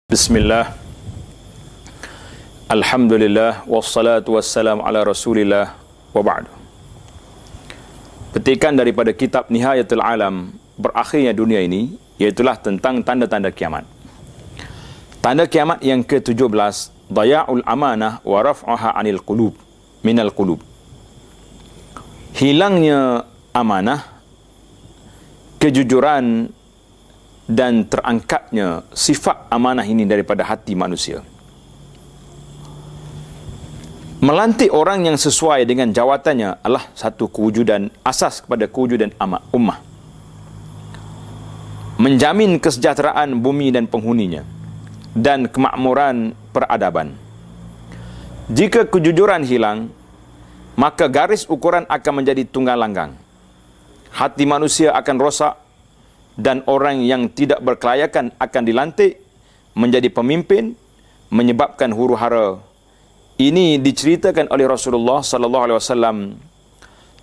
Bismillah. Alhamdulillah wassalatu wassalamu ala Rasulillah wa ba'du. Petikan daripada kitab Nihayatul Alam, berakhirnya dunia ini, iaitulah tentang tanda-tanda kiamat. Tanda kiamat yang ke-17, daya'ul amanah wa raf'aha 'anil qulub, minal qulub. Hilangnya amanah, kejujuran dan terangkatnya sifat amanah ini daripada hati manusia. Melantik orang yang sesuai dengan jawatannya adalah satu kewujudan, asas kepada kewujudan ummah. Menjamin kesejahteraan bumi dan penghuninya dan kemakmuran peradaban. Jika kejujuran hilang, maka garis ukuran akan menjadi tunggal langgang. Hati manusia akan rosak dan orang yang tidak berkelayakan akan dilantik menjadi pemimpin, menyebabkan huru-hara. Ini diceritakan oleh Rasulullah sallallahu alaihi wasallam.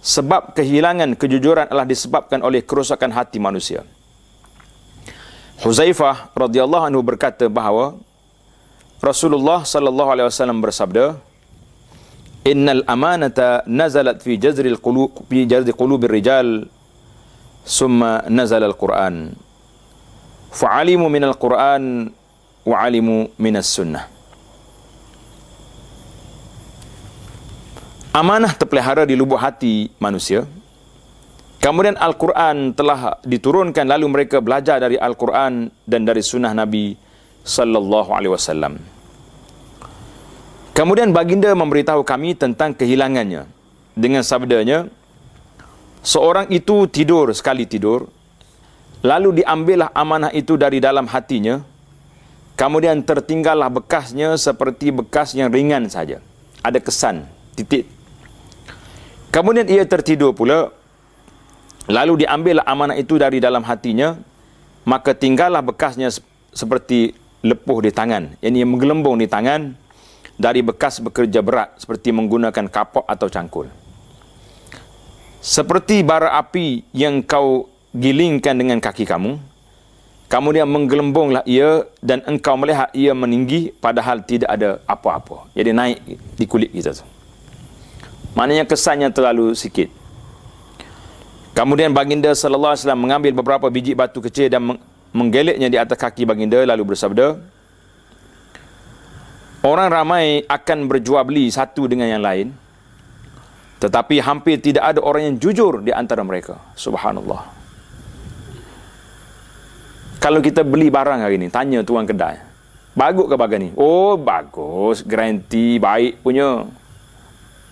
Sebab kehilangan kejujuran adalah disebabkan oleh kerosakan hati manusia. Huzaifah radhiyallahu anhu berkata bahawa Rasulullah sallallahu alaihi wasallam bersabda, "Innal amanata nazalat fi jazril qulub, fi jazri qulubir rijal, summa nazal al-Quran. Fa'alimu minal Quran wa alimu minas sunnah." Amanah terpelihara di lubuk hati manusia. Kemudian Al-Quran telah diturunkan, lalu mereka belajar dari Al-Quran dan dari sunnah Nabi sallallahu alaihi wasallam. Kemudian baginda memberitahu kami tentang kehilangannya dengan sabdanya, seorang itu tidur sekali tidur, lalu diambillah amanah itu dari dalam hatinya, kemudian tertinggallah bekasnya seperti bekas yang ringan saja. Ada kesan, titik. Kemudian ia tertidur pula, lalu diambillah amanah itu dari dalam hatinya, maka tinggallah bekasnya seperti lepuh di tangan, yang menggelembung di tangan dari bekas bekerja berat, seperti menggunakan kapok atau cangkul. Seperti bara api yang kau gilingkan dengan kaki kamu, kemudian menggelembunglah ia dan engkau melihat ia meninggi padahal tidak ada apa-apa. Jadi naik di kulit kita tu. Maknanya kesannya terlalu sikit. Kemudian baginda sallallahu alaihi wasallam mengambil beberapa biji batu kecil dan menggeleknya di atas kaki baginda lalu bersabda, orang ramai akan berjual beli satu dengan yang lain, tetapi hampir tidak ada orang yang jujur di antara mereka. Subhanallah. Kalau kita beli barang hari ni, tanya tuan kedai, bagus ke barang ni? Oh, bagus, garanti, baik punya.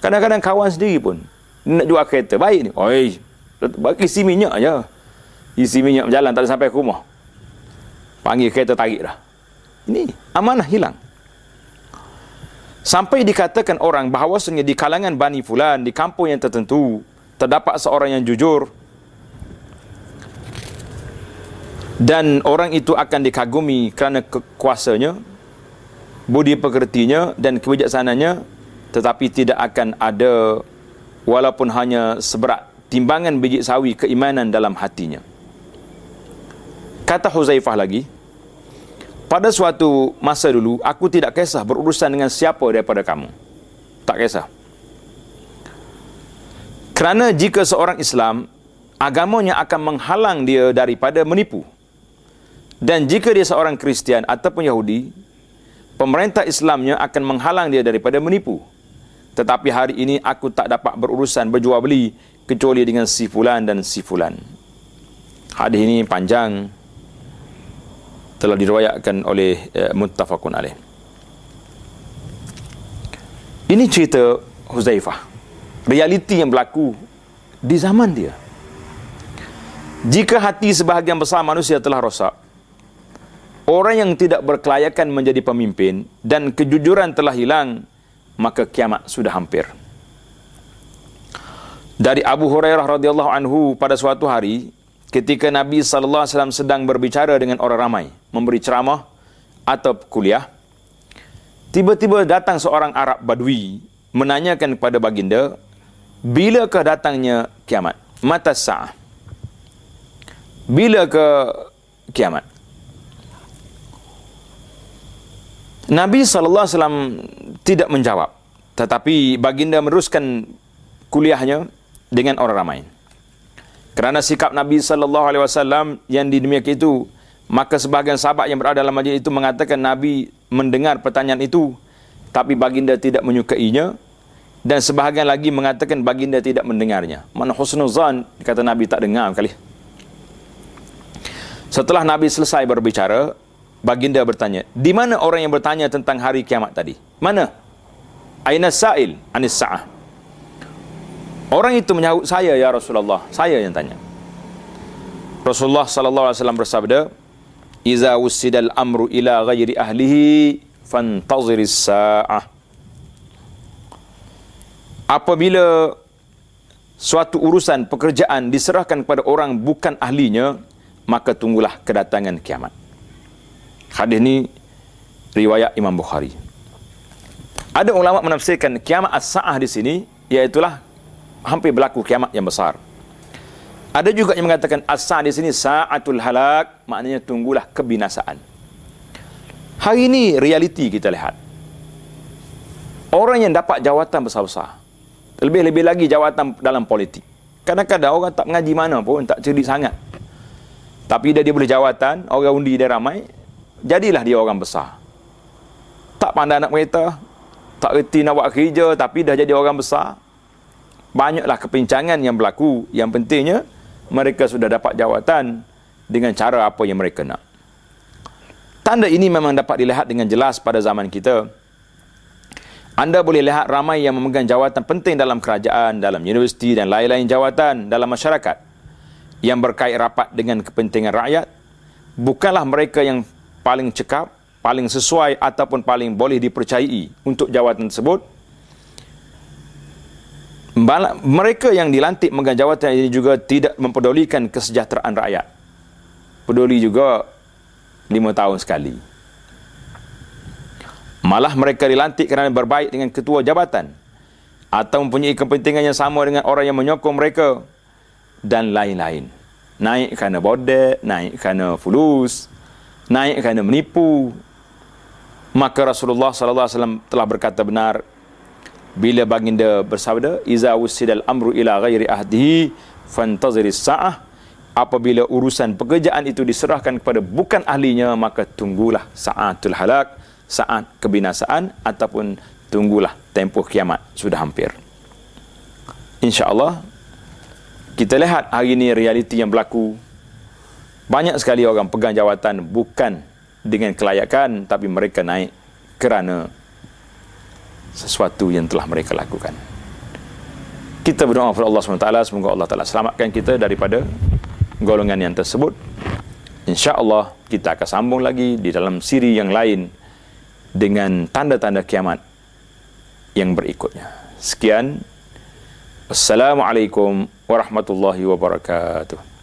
Kadang-kadang kawan sendiri pun nak jual kereta, baik ni. Oi, isi minyak aja. Isi minyak berjalan, tak ada sampai ke rumah. Panggil kereta, tarik dah. Ini amanah hilang. Sampai dikatakan orang bahawasanya di kalangan Bani Fulan, di kampung yang tertentu, terdapat seorang yang jujur. Dan orang itu akan dikagumi kerana kuasanya, budi pekertinya dan kebijaksananya, tetapi tidak akan ada walaupun hanya seberat timbangan biji sawi keimanan dalam hatinya. Kata Huzaifah lagi, pada suatu masa dulu, aku tidak kisah berurusan dengan siapa daripada kamu. Tak kisah. Kerana jika seorang Islam, agamanya akan menghalang dia daripada menipu. Dan jika dia seorang Kristian ataupun Yahudi, pemerintah Islamnya akan menghalang dia daripada menipu. Tetapi hari ini aku tak dapat berurusan berjual beli kecuali dengan si fulan dan si fulan. Hadis ini panjang, telah diriwayatkan oleh muttafaqun alaih. Ini cerita Huzaifah, realiti yang berlaku di zaman dia. Jika hati sebahagian besar manusia telah rosak, orang yang tidak berkelayakan menjadi pemimpin dan kejujuran telah hilang, maka kiamat sudah hampir. Dari Abu Hurairah radhiyallahu anhu, pada suatu hari ketika Nabi sallallahu alaihi wasallam sedang berbicara dengan orang ramai, memberi ceramah atau kuliah, tiba-tiba datang seorang Arab Badui menanyakan kepada baginda, bilakah datangnya kiamat? Mata sa'ah. Bila ke kiamat? Nabi SAW tidak menjawab, tetapi baginda meneruskan kuliahnya dengan orang ramai. Kerana sikap Nabi SAW yang didemikian itu, maka sebahagian sahabat yang berada dalam majlis itu mengatakan Nabi mendengar pertanyaan itu, tapi baginda tidak menyukainya, dan sebahagian lagi mengatakan baginda tidak mendengarnya. Mana husnuzan, kata Nabi tak dengar kali. Setelah Nabi selesai berbicara, baginda bertanya, di mana orang yang bertanya tentang hari kiamat tadi? Mana? Aina sa'il anis sa'ah? Orang itu menyahut, saya ya Rasulullah, saya yang tanya. Rasulullah sallallahu alaihi wasallam bersabda, "Iza wussidal amru ila ghairi ahlihi fantaziris sa'ah." Apabila suatu urusan pekerjaan diserahkan kepada orang bukan ahlinya, maka tunggulah kedatangan kiamat. Hadis ini riwayat Imam Bukhari. Ada ulama menafsirkan kiamat as-sa'ah di sini iaitulah hampir berlaku kiamat yang besar. Ada juga yang mengatakan as-sa'ah di sini sa'atul halak, maknanya tunggulah kebinasaan. Hari ini realiti kita lihat. Orang yang dapat jawatan besar-besar, lebih-lebih lagi jawatan dalam politik. Kadang-kadang orang tak mengaji mana pun, tak cerdik sangat. Tapi dia boleh jawatan, orang undi dia ramai, jadilah dia orang besar. Tak pandai nak kereta, tak reti nak buat kerja, tapi dah jadi orang besar. Banyaklah kepincangan yang berlaku. Yang pentingnya, mereka sudah dapat jawatan dengan cara apa yang mereka nak. Tanda ini memang dapat dilihat dengan jelas pada zaman kita. Anda boleh lihat ramai yang memegang jawatan penting dalam kerajaan, dalam universiti dan lain-lain jawatan dalam masyarakat yang berkait rapat dengan kepentingan rakyat. Bukanlah mereka yang paling cekap, paling sesuai ataupun paling boleh dipercayai untuk jawatan tersebut. Mereka yang dilantik memegang jawatan ini juga tidak mempedulikan kesejahteraan rakyat. Peduli juga 5 tahun sekali. Malah mereka dilantik kerana berbaik dengan ketua jabatan atau mempunyai kepentingan yang sama dengan orang yang menyokong mereka dan lain-lain. Naik kerana bodek, naik kerana fulus, naik kerana menipu. Maka Rasulullah sallallahu alaihi wasallam telah berkata benar bila baginda bersabda, "Iza wussidal amru ila ghairi ahdihi fantaziris sa'ah." Apabila urusan pekerjaan itu diserahkan kepada bukan ahlinya, maka tunggulah sa'atul halak, saat kebinasaan, ataupun tunggulah tempoh kiamat sudah hampir. InsyaAllah kita lihat hari ini realiti yang berlaku. Banyak sekali orang pegang jawatan bukan dengan kelayakan, tapi mereka naik kerana sesuatu yang telah mereka lakukan. Kita berdoa kepada Allah SWT, semoga Allah Ta'ala selamatkan kita daripada golongan yang tersebut. InsyaAllah kita akan sambung lagi di dalam siri yang lain dengan tanda-tanda kiamat yang berikutnya. Sekian. Assalamualaikum warahmatullahi wabarakatuh.